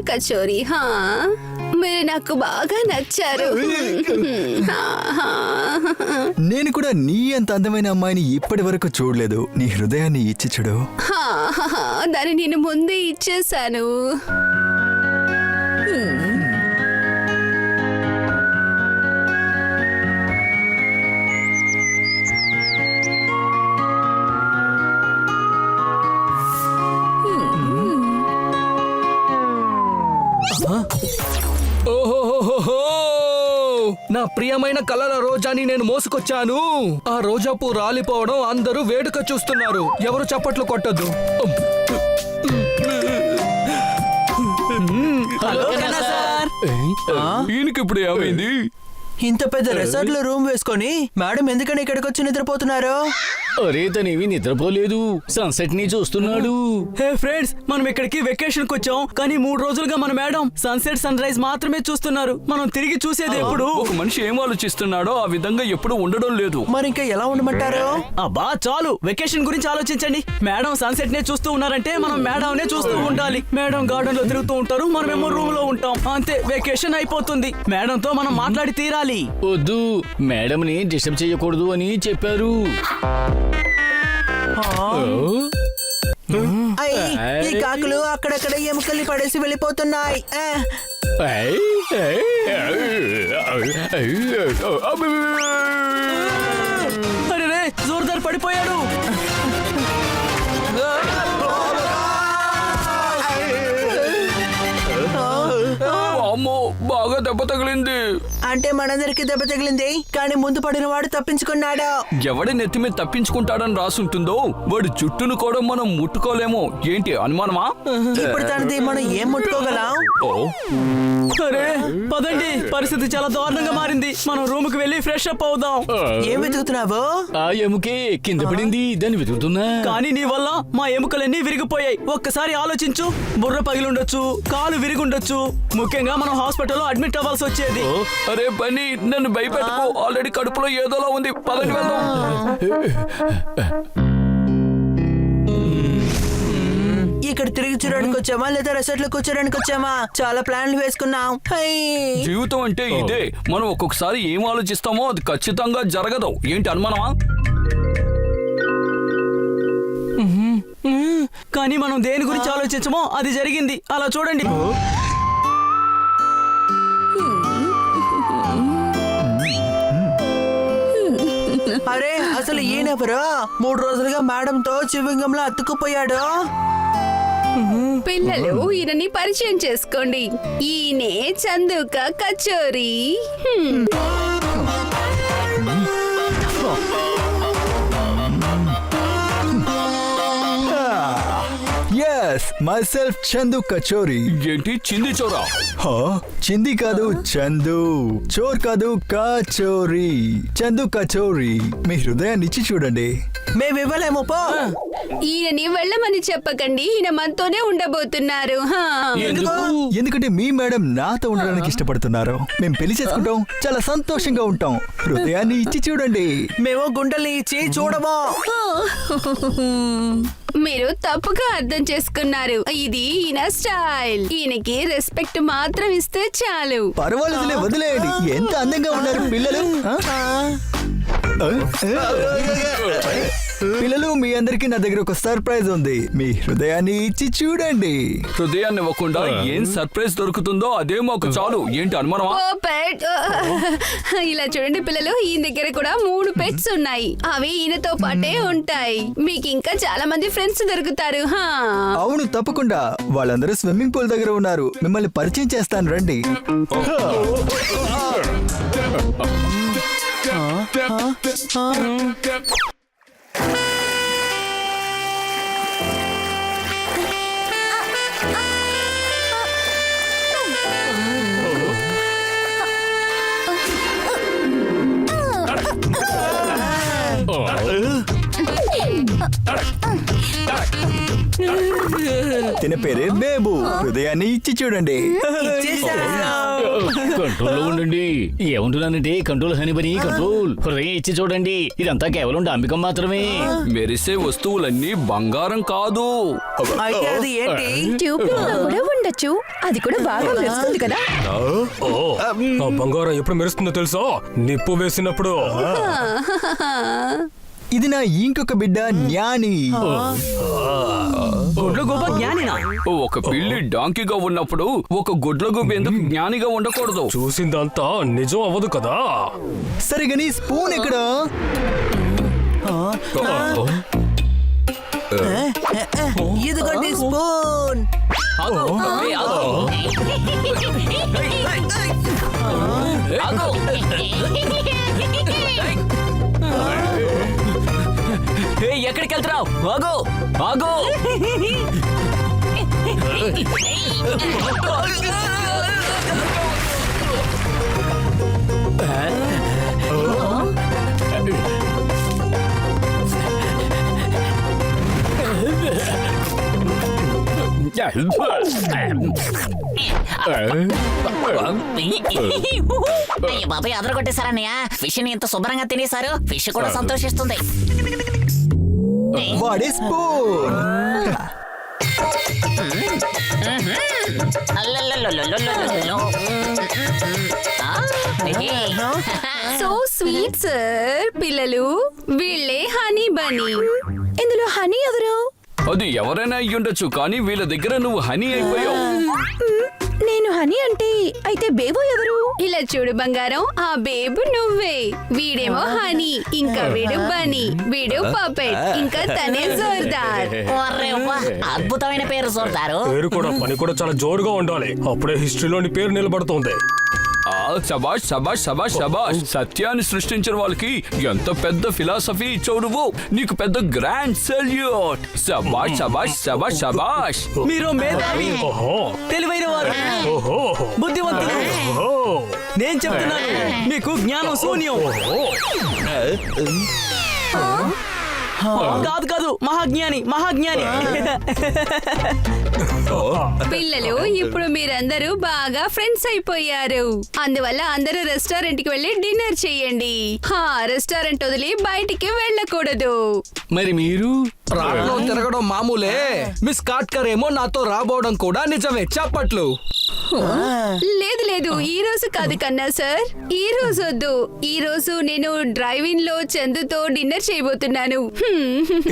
కచోరీ. మీరు నాకు బాగా నచ్చారు. నేను కూడా నీ అంత అందమైన అమ్మాయిని ఇప్పటి వరకు చూడలేదు. నీ హృదయాన్ని ఇచ్చి చూడు. దాన్ని నేను ముందే ఇచ్చేశాను. ఓహోహోహో! నా ప్రియమైన కలల రోజాని నేను మోసుకొచ్చాను. ఆ రోజా పువ్వు రాలిపోవడం అందరూ వేడుక చూస్తున్నారు. ఎవరు చప్పట్లు కొట్టద్దు. ఈయనకి ఇప్పుడు ఏమైంది? ఇంత పెద్ద రిసార్ట్ లో రూమ్ వేసుకొని మేడం ఎందుకని ఇక్కడికి వచ్చి నిద్రపోతున్నారు? అరే తనేవి నిద్రపోలేదు, సన్సెట్ ని చూస్తున్నాడు. హే ఫ్రెండ్స్, మనం ఇక్కడికి వెకేషన్ కి వచ్చాం, కానీ 3 రోజులుగా మన మేడం సన్సెట్ సన్ రైజ్ మాత్రమే చూస్తున్నారు. మనం తిరిగి చూసేది ఎప్పుడు? ఒక మనిషి ఏం ఆలోచిస్తున్నాడో ఆ విధంగా ఎప్పుడు ఉండడం లేదు. మరి ఇంకా ఎలా ఉండమంటారు? అబ్బా చాలు, వెకేషన్ గురించి ఆలోచించండి. మేడం సన్సెట్ నే చూస్తూ ఉన్నారంటే మనం మేడం నే చూస్తూ ఉండాలి. మేడం గార్డెన్ లో తిరుగుతూ ఉంటారు, మనమేమో రూమ్ లో ఉంటాం. అంతే, వెకేషన్ అయిపోతుంది. మేడం తో మనం మాట్లాడి తీరాలి. వద్దు, మేడం ని డిస్టర్బ్ చేయకూడదు అని చెప్పారు. ఈ కాకులు అక్కడక్కడ ఎముకల్ని పడేసి వెళ్ళిపోతున్నాయి. అరే జోర్దార్ పడిపోయాడు. అమ్మో, బాగా దెబ్బ తగిలింది. అంటే మనందరికి దెబ్బ తగిలింది, కానీ ముందు పడిన వాడు తప్పించుకున్నాడు. ఎవడి నెత్తి మీద తప్పించుకుంటాడని రాసుంటుందో వాడి జుట్టును కూడా మనం ముట్టుకోలేమో. ఏంటి అనుమానమా? ఇప్పుడు తనది మనం ఏం ముట్టుకోగలం? అరే పదండి, పరిస్థితి చాలా దారుణంగా మారింది. మనం రూమ్ కి వెళ్ళి ఫ్రెష్ అప్ అవుదాం. ఏం వెతుకుతున్నావు? ఆ ఎముకే కింద పడింది, దాన్ని వెతుకుతున్నా. కానీ నీ వల్ల మా ఎముకలన్నీ విరిగిపోయాయి. ఒక్కసారి ఆలోచించు, బుర్ర పగిలుండొచ్చు, కాలు విరిగుండొచ్చు. ముఖ్యంగా మనం హాస్పిటల్లో అడ్మిట్ అవ్వాల్సి వచ్చేది. అరే బన్నీ, నన్ను భయపెట్టుకో. ఆల్రెడీ కడుపులో ఏదోలా ఉంది. పదండి వెళ్దాం. ఇక్కడ తిరిగి చూడడానికి వచ్చామా లేదా రెసార్ట్ లో కూర్చోడానికి వచ్చామా? చాలా ప్లాన్లు వేసుకున్నాం. జీవితం అంటే ఇదే. మనం ఒక్కొక్కసారి ఏం ఆలోచిస్తామో అది ఖచ్చితంగా జరగదు. ఏంటి అనుమానమా? కానీ మనం దేని గురించి ఆలోచించమో అది జరిగింది. అలా చూడండి. అరే అసలు ఈయనెవరు? 3 రోజులుగా మేడంతో చివింగంలో అతుక్కుపోయాడు. పిల్లలు, ఈయనని పరిచయం చేసుకోండి. ఈయనే చందుక కచోరీ. yes myself Chandu kachori. ఏంటి చింది చోరా? చింది కాదు, చందు. చోర్ కాదు, కచోరీ. చందు కచోరీ. మీ హృదయాన్ని ఇచ్చి చూడండి. మేము ఇవ్వలేము, పో. ఈయనని వెళ్ళమని చెప్పకండి, ఈయన మనతోనే ఉండబోతున్నారు. ఎందుకంటే మీ మేడం నాతో ఉండడానికి ఇష్టపడుతున్నారు. మేము పెళ్లి చేసుకుంటాం, చాలా సంతోషంగా ఉంటాం. హృదయాన్ని ఇచ్చి చూడండి. మేము గుండెల్ని ఇచ్చి చూడము. మీరు తప్పుగా అర్థం చేసుకున్నారు. ఇది ఈయన స్టైల్. ఈయనకి రెస్పెక్ట్ మాత్రం ఇస్తే చాలు. పర్వాలేదులే, వదిలేయండి. ఎంత అందంగా ఉన్నారు పిల్లలు. పిల్లలు, మీ అందరికి నా దగ్గర ఒక సర్ప్రైజ్ ఉంది. మీ హృదయాన్ని ఇచ్చి చూడండి. హృదయాన్ని ఇవ్వకుండా ఏం సర్ప్రైజ్ దొరుకుతుందో అదే మాకు చాలు. ఏంటి అనుమానమా? ఇలా చూడండి పిల్లలు, ఈయన దగ్గర కూడా 3 పెట్స్ ఉన్నాయి. అవి ఈయనతో పాటే ఉంటాయి. మీకు ఇంకా చాలా మంది ఫ్రెండ్స్ దొరుకుతారు. అవును, తప్పకుండా. వాళ్ళందరూ స్విమ్మింగ్ పూల్ దగ్గర ఉన్నారు. మిమ్మల్ని పరిచయం చేస్తాను, రండి. తిన పేరే బేబు. హృదయాన్ని ఇచ్చి చూడండి. కంట్రోల్లో ఉండండి. ఏమంటున్నానంటే కంట్రోల్ హనీ బని కంట్రోల్. హృదయం ఇచ్చి చూడండి. ఇదంతా కేవలం డాంబికం మాత్రమే. మెరిసే వస్తువులన్నీ బంగారం కాదు. అయితే అది ఏంటి? ట్యూబ్ కూడా ఉండొచ్చు. అది కూడా బాగా మెరుస్తుంది కదా. ఆ బంగారం ఎప్పుడు మెరుస్తుందో తెలుసా? నిప్పు వేసినప్పుడు. ఇది నా ఇంకొక బిడ్డ జ్ఞాని. గుడ్ల గోప జ్ఞానినా? ఒక పిల్లి డాంకీగా ఉన్నప్పుడు ఒక గుడ్లగూబ ఎందుకు జ్ఞానిగా ఉండకూడదు? చూసిందంతా నిజం అవ్వదు కదా. సరిగని స్పూన్ ఎక్కడ? ఇదిగోండి స్పూన్. ఎక్కడికి వెళ్తున్నావు? ఆగు ఆగు. అయ్య బాబాయ్ అదరగొట్టేశారన్నయ్య. ఫిష్ ని ఎంత శుభ్రంగా తినేశారు. ఫిష్ కూడా సంతోషిస్తుంది. వాడే స్పూన్. అల్లల్లల్లల్లల్లల్లల్లో. So sweet sir. పిల్లలు, వీళ్ళే హనీ బనీ. ఇందులో హనీ ఎవరు? అది ఎవరైనా అయ్యుండొచ్చు, కానీ వీళ్ళ దగ్గర నువ్వు హనీ అయిపోయావు. నేను హనీ అంటే అయితే బేబు ఎవరు? ఇలా చూడు బంగారం, ఆ బేబు నువ్వే. వీడేమో హనీ, ఇంకా వీడు బనీ, వీడు పపెట్, ఇంకా తనే జోర్దార్. ఒర్రే వా, అద్భుతమైన పేరు జోర్దారు. పేరు కూడా పని కూడా చాలా జోరుగా ఉండాలి. అప్పుడే హిస్టరీలోని పేరు నిలబడుతుంది. శబాష్ శబాష్ శబాష్ శబాష్. సత్యాన్ని సృష్టించిన వాళ్ళకి ఎంత పెద్ద ఫిలాసఫీ ఇచ్చావు నువ్వు. నీకు పెద్ద గ్రాండ్ సెల్యూట్. శబాష్ శబాష్ శబాష్ శబాష్. మీరు మేధావి, ఓహో తెలివైన వారు, ఓహో బుద్ధివంతులు. ఓహో. నేను చెప్తున్నాను, మీకు జ్ఞానం శూన్యం. కాదు కాదు, మహాజ్ఞాని మహాజ్ఞాని. పిల్లలు, ఇప్పుడు మీరందరూ బాగా ఫ్రెండ్స్ అయిపోయారు. అందువల్ల అందరూ రెస్టారెంట్ కి వెళ్ళి డిన్నర్ చేయండి. రెస్టారెంట్ వదిలి బయటికి వెళ్ళకూడదు. మరి మీరు రాట్లో తిరగడం మామూలే. మిస్ కాట్కర్ ఏమో నాతో రాబోవడం కూడా నిజమే. చప్పట్లు. లేదు లేదు, ఈ రోజు కాదు కన్నా సార్. ఈ రోజు వద్దు. ఈ రోజు నేను డ్రైవింగ్ లో చందుతో డిన్నర్ చేయబోతున్నాను.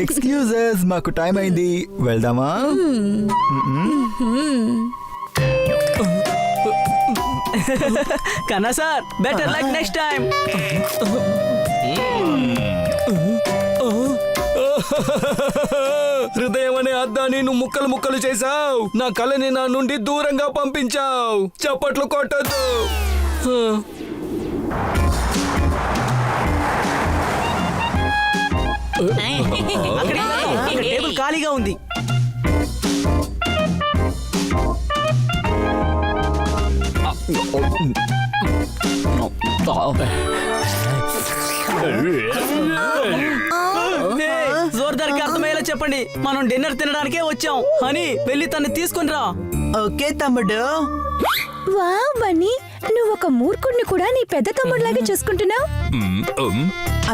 ఎక్స్క్యూజెస్, మాకు టైం అయింది, వెళ్దామా? కన్నా sir, better luck next time. హృదయం అనే అద్దాన్ని నువ్వు ముక్కలు ముక్కలు చేసావు. నా కళని నా నుండి దూరంగా పంపించావు. చప్పట్లు కొట్టద్దు. అక్కడికి వెళ్దాం. ఇక్కడ టేబుల్ ఖాళీగా ఉంది. జోర్దార్కి అర్థమయ్యేలా చెప్పండి, మనం డిన్నర్ తినడానికే వచ్చాం. అని వెళ్ళి తన్ని తీసుకుని రా. ఓకే తమ్ముడు. వావ్ బన్నీ, నువ్వు ఒక మూర్ఖుడిని కూడా నీ పెద్ద తమ్ముడిలాగే చూసుకుంటున్నావు.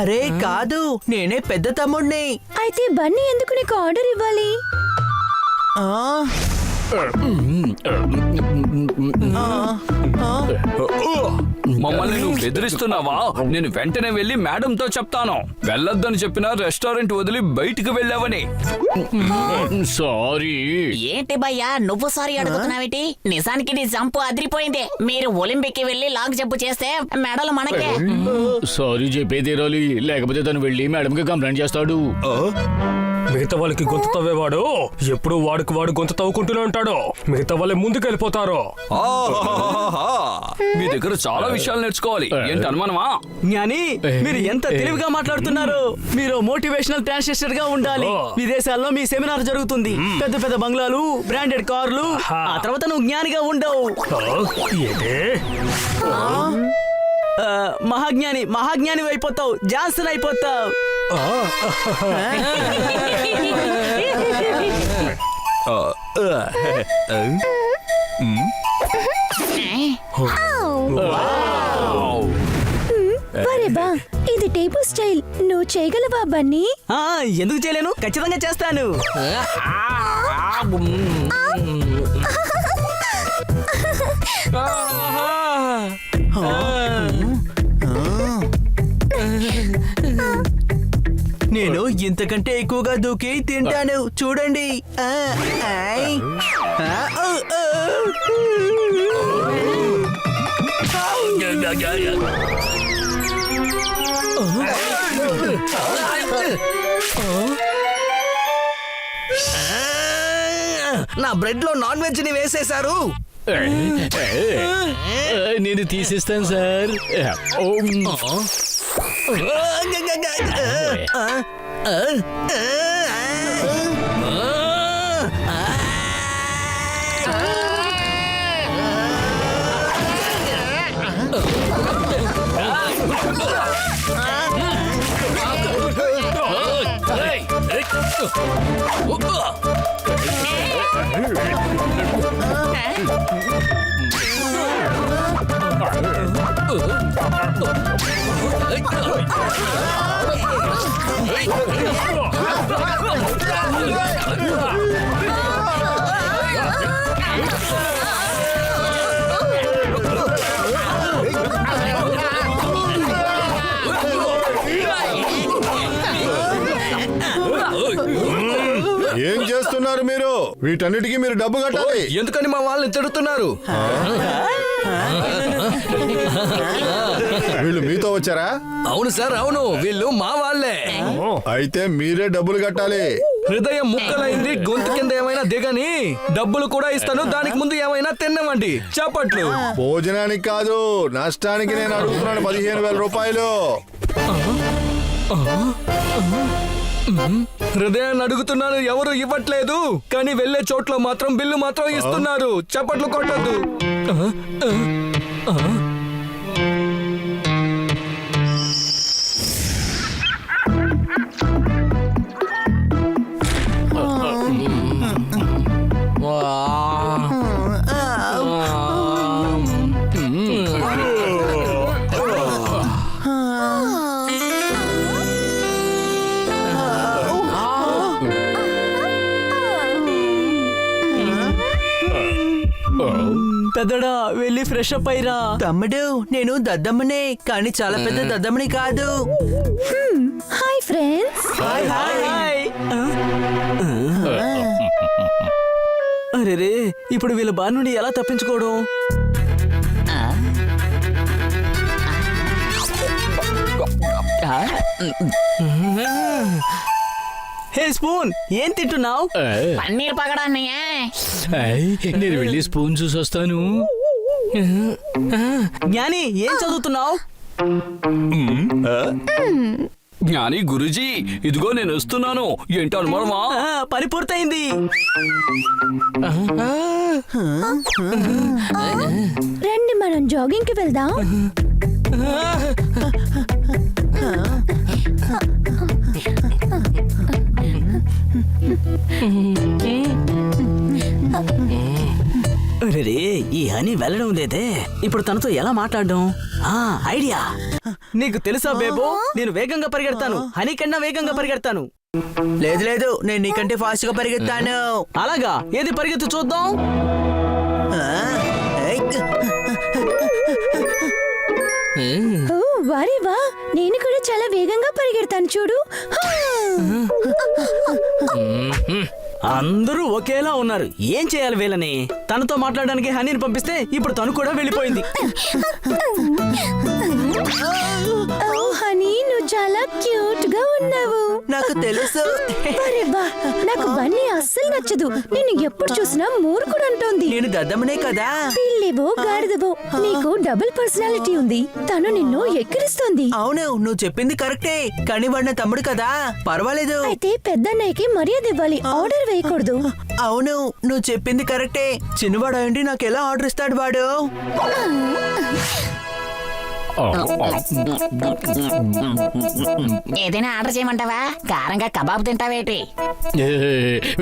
అరే కాదు, నేనే పెద్ద తమ్ముడిని. అయితే బన్నీ ఎందుకు నీకు ఆర్డర్ ఇవ్వాలి? ఆ, మమ్మల్ని నువ్వు బెదిరిస్తున్నావా? నేను వెంటనే వెళ్ళి మేడంతో చెప్తాను. వెళ్ళొద్దని చెప్పినా రెస్టారెంట్ వదిలి బయటికి వెళ్ళావని. సారీ. ఏంటి భయ్యా నువ్వు సారీ అడుగుతున్నావేటి? నిజానికి నీ జంపు అదిరిపోయింది. మీరు ఒలింపిక్ కి వెళ్ళి లాంగ్ జంప్ చేస్తే మెడలు మనకే. సారీ చెప్పే తీరాలి, లేకపోతే తను వెళ్ళి మేడం కి కంప్లైంట్ చేస్తాడు. మిగతా వాళ్ళకి గొంతు తవ్వేవాడు ఎప్పుడు వాడికి వాడు గొంతు తవ్వుకుంటూనే ఉంటాడు. మిగతా వాళ్ళే ముందుకు వెళ్ళిపోతారు. మీ దగ్గర చాలా విషయాలు నేర్చుకోవాలి. ఏంటి అనుమానమా? జ్ఞాని, మీరు ఎంత తెలివిగా మాట్లాడుతున్నారు. మీరు మోటివేషనల్ ట్రాన్స్లేటర్ గా ఉండాలి. విదేశాల్లో మీ సెమినార్ జరుగుతుంది. పెద్ద పెద్ద బంగ్లాలు, బ్రాండెడ్ కార్లు. ఆ తర్వాత నువ్వు జ్ఞానిగా ఉండవు. ఏదే మహాజ్ఞాని మహాజ్ఞాని అయిపోతావు. జాన్సన్ అయిపోతావు. వరే బా, ఇది టేబుల్ స్టైల్. నువ్వు చేయగలవా బన్నీ? ఆ, ఎందుకు చేయలేను, ఖచ్చితంగా చేస్తాను. నేను ఇంతకంటే ఎక్కువగా దూకి తింటాను చూడండి. ఆ, ఐ. ఆ, ఓ, ఓ. నా బ్రెడ్ లో నాన్ వెజ్ ని వేసేశారు. నేను తీసిస్తాను సార్. ఏం చేస్తున్నారు మీరు? వీటన్నిటికీ మీరు డబ్బు కట్టాలి. ఎందుకని మా వాళ్ళని తిడుతున్నారు? వీళ్ళు మీతో వచ్చారా? అవును సార్, అవును, వీళ్ళు మా వాళ్ళే. అయితే మీరే డబ్బులు కట్టాలి. హృదయం ముక్కలైంది, గొంతు కింద ఏమైనా దిగని. డబ్బులు కూడా ఇస్తాను, దానికి ముందు ఏమైనా తిన్నవండి. చప్పట్లు. భోజనానికి కాదు, నష్టానికి నేను అడుగుతున్నాను 15,000 రూపాయలు. హృదయాన్ని అడుగుతున్నాను, ఎవరు ఇవ్వట్లేదు. కానీ వెళ్ళే చోట్ల మాత్రం బిల్లు మాత్రం ఇస్తున్నారు. చప్పట్లు కొట్టద్దు. పెద్దడా, వెళ్ళి ఫ్రెష్ అప్ అయ్యిరా. తమ్ముడు, నేను దద్దమ్మనే, కానీ చాలా పెద్ద దద్దమ్మని కాదు. Hi friends. హాయ్. అరే రే, ఇప్పుడు వీళ్ళ బారి నుండి ఎలా తప్పించుకోవడం? హే స్పూన్, ఏం తింటున్నావు? పన్నీర్ పగడాన్నయ్య. నేను వెళ్ళి స్పూన్ చూసి వస్తాను. జ్ఞాని, ఏం చదువుతున్నావు? జ్ఞాని గురుజీ, ఇదిగో నేను వస్తున్నాను. ఏంటో అనుమానమా? పని పూర్తయింది. రండి, మనం జాగింగ్ కి వెళ్దాం. అరే, ఈ హనీ వెళ్ళడం లేదే. ఇప్పుడు తనతో ఎలా మాట్లాడడం? ఐడియా. నీకు తెలుసా బేబో, నేను వేగంగా పరిగెడతాను. హనీ కన్నా వేగంగా పరిగెడతాను. లేదు లేదు, నేను నీకంటే ఫాస్ట్ గా పరిగెత్తాను. అలాగా? ఏది పరిగెత్తు చూద్దాం. ఓ వారే వా, నేను కూడా చాలా వేగంగా పరిగెడతాను చూడు. అందరూ ఒకేలా ఉన్నారు. ఏం చేయాలి వీళ్ళని? తనతో మాట్లాడడానికి హనీని పంపిస్తే ఇప్పుడు తను కూడా వెళ్ళిపోయింది. ఓ హనీ, నువ్వు చాలా క్యూట్ గా ఉన్నావు. నాకు తెలుసు. అరే వా, నాకు బన్నీ అస్సలు నచ్చదు. నేను ఎప్పుడు చూసినా మూర్ఖుడు అంటోంది. నేను దద్దమ్మనే కదా. పిల్లివో గాడిదవో, నీకు డబుల్ పర్సనాలిటీ ఉంది. తను నిన్ను ఎక్కిరిస్తోంది. అవును, నువ్వు చెప్పింది కరెక్టే, కానీ వాడు నా తమ్ముడు కదా, పర్వాలేదు. అయితే పెద్దన్నయ్యకి మర్యాద ఇవ్వాలి, ఆర్డర్ వేయకూడదు. అవును, నువ్వు చెప్పింది కరెక్టే. చిన్నవాడు ఏంటి నాకు ఎలా ఆర్డర్ ఇస్తాడు వాడు? ఏదైనా ఆర్డర్ చేయమంటావా? కారంగా కబాబ్ తింటావేటి?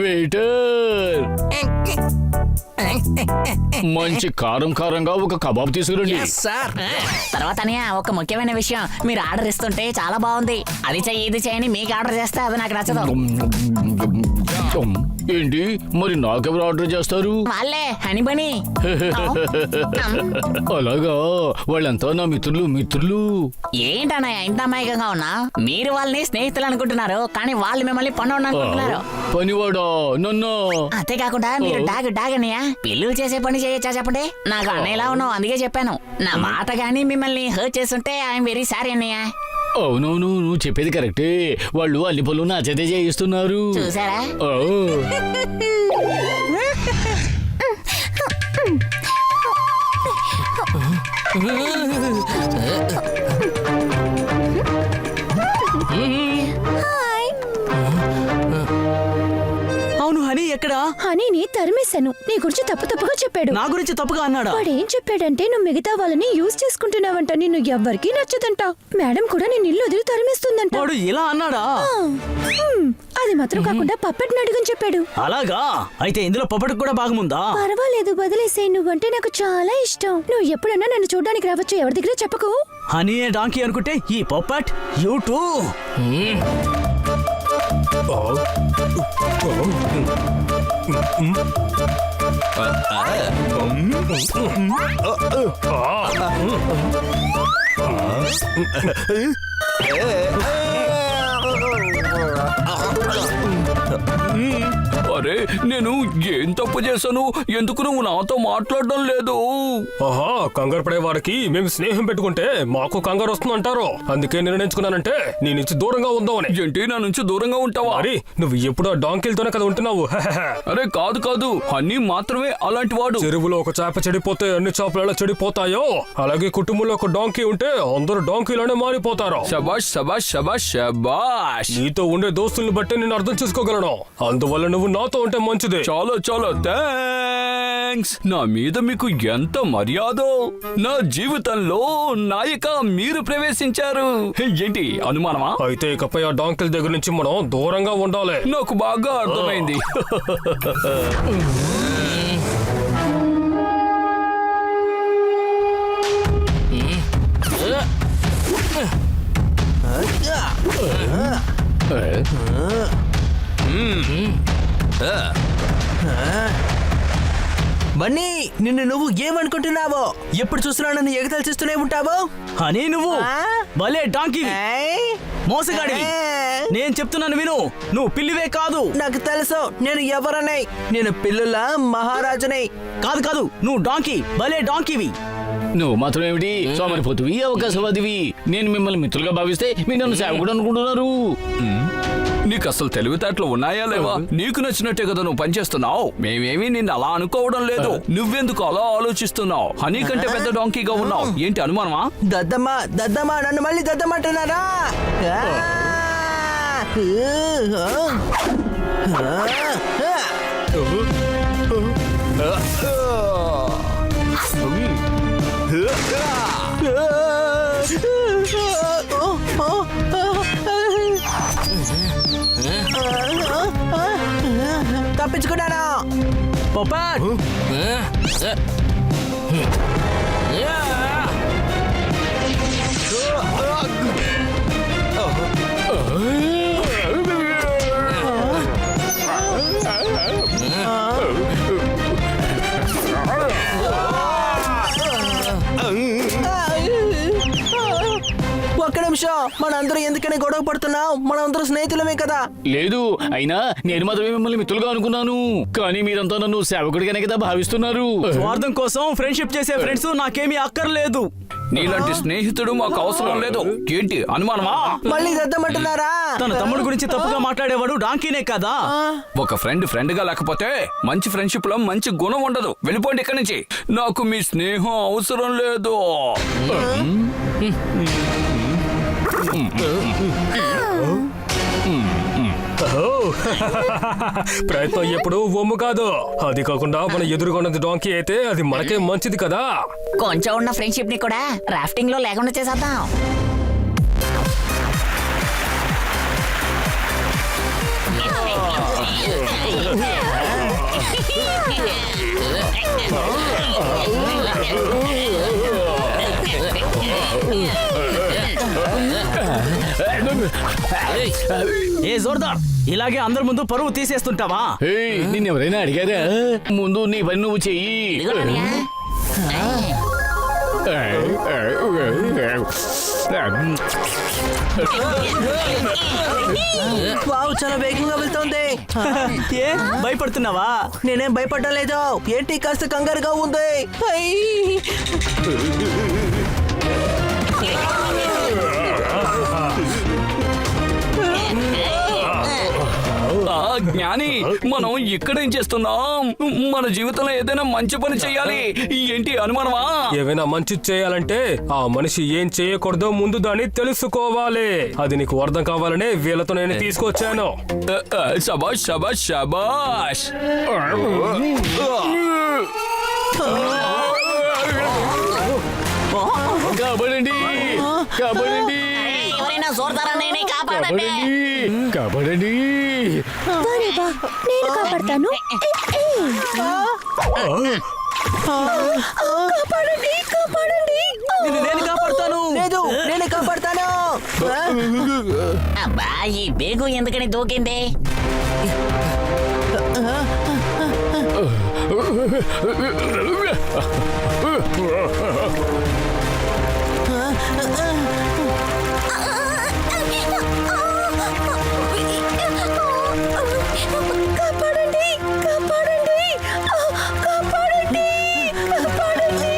వెయిటర్, మంచి కారంగా ఒక కబాబ్ తీసుకురండి. తర్వాత అన్నయ్య, ఒక ముఖ్యమైన విషయం, మీరు ఆర్డర్ ఇస్తుంటే చాలా బాగుంది, అది చెయ్యి ఇది చేయని మీకు ఆర్డర్ చేస్తే అది నాకు నచ్చదు. ఏంటి మరి నాకెవరు ఆర్డర్ చేస్తారు? వాళ్ళే హనీ బనీ. అలాగా, వాళ్ళంతా నా మిత్రులు. ఏంటన్నయ్య ఇంత అమాయకంగా ఉన్నా? మీరు వాళ్ళని స్నేహితులు అనుకుంటున్నారు, కానీ వాళ్ళు మిమ్మల్ని పన్ను అనుకుంటున్నారు. పనివాడా నన్ను? అంతేకాకుండా మీరు డాగ్ అన్నయ్య, పిల్లలు చేసే పని చేయొచ్చా చెప్పండి? నాకు అన్నయ్యలా ఉన్నావు, అందుకే చెప్పాను. నా మాట గానీ మిమ్మల్ని హర్ట్ చేస్తుంటే ఐఎమ్ వెరీ సారీ అన్నయ్య. అవునవును, నువ్వు చెప్పేది కరెక్టే. వాళ్ళు అన్ని పనులు నా చేతే చేయిస్తున్నారు. చూసారా? అవును హనీ ఎక్కడా? హనీని తరిమేశాను. నీ గురించి తప్పుగా చెప్పాడు. నా గురించి తప్పుగా అన్నాడా? వాడేం చెప్పాడంటే నువ్వు మిగతా వాళ్ళని యూజ్ చేసుకుంటున్నావంట, నిన్ను ఎవ్వరికీ నచ్చదంట. మేడం కూడా నేను ఇల్లు వదిలి తరిమేస్తుందంట. వాడు ఇలా అన్నాడా? అది మాత్రం కాకుండా పప్పెట్ అడుగని చెప్పాడు. అలాగా? అయితే ఇందులో పప్పటికి కూడా భాగముందా? పర్వాలేదు, వదిలేసే. నువ్వంటే నాకు చాలా ఇష్టం. నువ్వు ఎప్పుడన్నా నన్ను చూడడానికి రావచ్చు, ఎవరి దగ్గర చెప్పకు. హనీ డాంకీ అనుకుంటే ఈ పప్పట్ యూ టూ. అరే, నేను ఏం తప్పు చేశాను? ఎందుకు నువ్వు నాతో మాట్లాడడం లేదు? ఆహా, కంగారు పడే వారికి మేము స్నేహం పెట్టుకుంటే మాకు కంగారు వస్తుంది అంటారు. అందుకే నిర్ణయించుకున్నానంటే నీ నుంచి దూరంగా ఉందామని. ఏంటి, నా నుంచి దూరంగా ఉంటావా? అరే, నువ్వు ఎప్పుడు ఆ డాంకిల్తోనే కదా ఉంటున్నావు. అరే కాదు, హనీ మాత్రమే అలాంటి వాడు. చెరువులో ఒక చేప చెడిపోతే అన్ని చేపలు ఎలా చెడిపోతాయో, అలాగే కుటుంబంలో ఒక డాంకీ ఉంటే అందరూ డాంకీలోనే మారిపోతారు. శబాష్ శబాష్ శబాష్ శబాష్. నీతో ఉండే దోస్తుల్ని బట్టి నేను అర్థం చేసుకోగలను. అందువల్ల నువ్వు నాతో ఉంటే మంచిది. చాలా థ్యాంక్స్. నా మీద మీకు ఎంత మర్యాదో. నా జీవితంలో నాయక మీరు ప్రవేశించారు. ఏంటి అనుమానమా? అయితే ఇకపై ఆ డాంకిల్ దగ్గర నుంచి మనం దూరంగా ఉండాలి. నాకు బాగా అర్థమైంది. బన్నీ, నిన్ను నువ్వు ఏమనుకుంటున్నావో? ఎప్పుడు చూసినా నన్ను ఎగతాలు చేస్తూనే ఉంటావో. హనీ నువ్వు భలే డాంకీ మోసగాడివి. నేను చెప్తున్నాను విను, నువ్వు పిల్లివే కాదు. నాకు తెలుసు నేను ఎవరనే. నేను పిల్లుల మహారాజునే. కాదు, నువ్వు డాంకీ, భలే డాంకీవి. నువ్వు మాత్రం ఏమిటి సోమరిపోతువి, అవకాశవాదివి. నేను మిమ్మల్ని మిత్రులుగా భావిస్తే మీరు నన్ను సేవకుడు అనుకుంటున్నారు. నీకు అసలు తెలివితేటలు ఉన్నాయా లేవా? నీకు నచ్చినట్టే కదా నువ్వు పనిచేస్తున్నావు. మేమేమీ నిన్ను అలా అనుకోవడం లేదు. నువ్వెందుకు అలా ఆలోచిస్తున్నావు? హనీ కంటే పెద్ద డాంకీగా ఉన్నావు. ఏంటి అనుమానమా? దద్దమ్మా నన్ను మళ్ళీ దద్దమ్మంటున్నారా? తప్పించుకున్నాను. పప్పట్ ఒక్క నిమిషం, మనందరూ ఎందుకని గొడవ పడుతున్నాం? మనందరూ స్నేహితులమే కదా. లేదు, అయినా నేను మాత్రమే మిమ్మల్ని మిత్రులుగా అనుకున్నాను. కానీ మీరంతా నన్ను సేవకుడిగానే కదా భావిస్తున్నారు. స్వార్థం కోసం ఫ్రెండ్షిప్ చేసే ఫ్రెండ్స్ నాకేమీ అక్కర్లేదు. నీలాంటి స్నేహితుడు మాకు అవసరం లేదు. ఏంటి అనుమానమా? మళ్ళీ దద్దమంటున్నారా? తన తమ్ముడు గురించి తప్పుగా మాట్లాడేవాడు డాంకీనే కదా. ఒక ఫ్రెండ్ గా లేకపోతే మంచి ఫ్రెండ్షిప్ లో మంచి గుణం ఉండదు. వెళ్ళిపోండి ఇక్కడి నుంచి. నాకు మీ స్నేహం అవసరం లేదు. ఓహో, ప్రయత్నం ఎప్పుడు ఒమ్ము కాదు. అది కాకుండా మన ఎదురుకున్నది డాంకీ అయితే అది మనకే మంచిది కదా. కొంచెం ఉన్న ఫ్రెండ్షిప్ ని కూడా రాఫ్టింగ్ లో లేకుండా చేసేద్దాం. ఏ జోర్దార్, ఇలాగే అందరి ముందు పరువు తీసేస్తుంటావా? నిన్నెవరైనా అడిగారా? ముందు నీ పని నువ్వు చెయ్యి. ఇదిగో అన్నయ్య. వావ్, చాలా వేగంగా వెళ్తోంది. ఏ భయపడుతున్నావా? నేనేం భయపడడం లేదు. ఏంటి కాస్త కంగారుగా ఉంది. ఐ! జ్ఞాని, మనం ఇక్కడేం చేస్తున్నాం? మన జీవితంలో ఏదైనా మంచి పని చేయాలి. ఏంటి అనుమానమా? ఏవైనా మంచి చేయాలంటే ఆ మనిషి ఏం చేయకూడదో ముందు దాన్ని తెలుసుకోవాలి. అది నీకు అర్థం కావాలనే వీళ్ళతో నేను తీసుకొచ్చాను. శబాష్ శబాష్ శబాష్. కాపాడండి, కాపాడండి, ఎవరైనా జోర్దార్ అన్నయ్యని కాపాడండి. కాపాడండి. నేను కాపాడతాను. కాపాడండి, కాపాడండి. నేను కాపాడుతాను. లేదు, నేనే కాపాడతాను. అబ్బా, ఈ బేగు ఎందుకని దూకింది? కాపాడండి, కాపాడండి, కాపాడండి, కాపాడండి.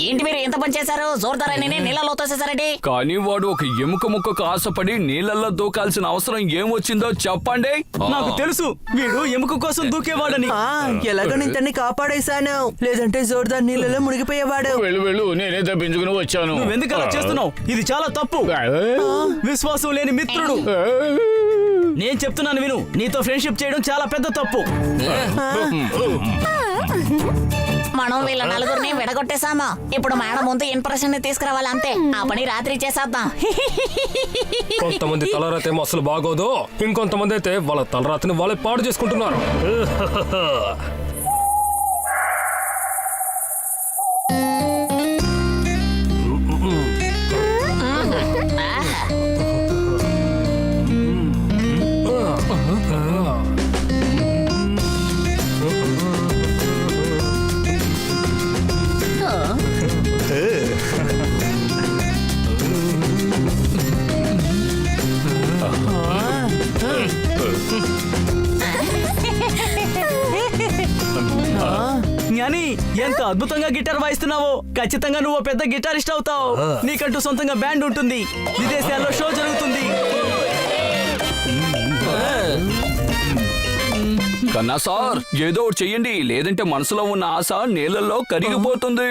ఏంటి మీరు ఎంత పని చేశారు? జోర్దార్ అన్నయ్యని నీళ్ళలో తోసేశారండి. కానీ వాడు ఒక ఎముక ముక్కకు ఆశపడి నీళ్ళల్లో దూకాల్సిన అవసరం ఏమొచ్చిందో చెప్పండి. నాకు తెలుసు, వీడు ఎముక కోసం దూకేవాడని. ఎలాగో నేను తన్ని కాపాడేశాను. లేదంటే జోర్దార్ నీళ్ళలో మునిగిపోయేవాడు. వెళ్ళు వెళ్ళు, నేనే తప్పించుకుని వచ్చాను. నువ్వెందుకు అలా చేస్తున్నావు? ఇది చాలా తప్పు. విశ్వాసం లేని మిత్రుడు. నేను చెప్తున్నాను విను, నీతో ఫ్రెండ్షిప్ చేయడం చాలా పెద్ద తప్పు. మనం వీళ్ళ నలుగురిని విడగొట్టేశామా. ఇప్పుడు మేడం ముందు ఇంప్రెషన్ ని తీసుకురావాలి, అంతే. ఆ పని రాత్రి చేసేద్దాం. కొంతమంది తలరాత ఏమో అసలు బాగోదు. ఇంకొంతమంది అయితే వాళ్ళ తలరాతని వాళ్ళే పాడు చేసుకుంటున్నారు. జ్ఞాని, ఎంత అద్భుతంగా గిటార్ వాయిస్తున్నావో. ఖచ్చితంగా నువ్వు పెద్ద గిటారిస్ట్ అవుతావు. నీకంటూ సొంతంగా బ్యాండ్ ఉంటుంది. విదేశాల్లో షో జరుగుతుంది. కన్నా సార్, ఏదో ఒకటి చెయ్యండి, లేదంటే మనసులో ఉన్న ఆశ నీళ్ళల్లో కరిగిపోతుంది.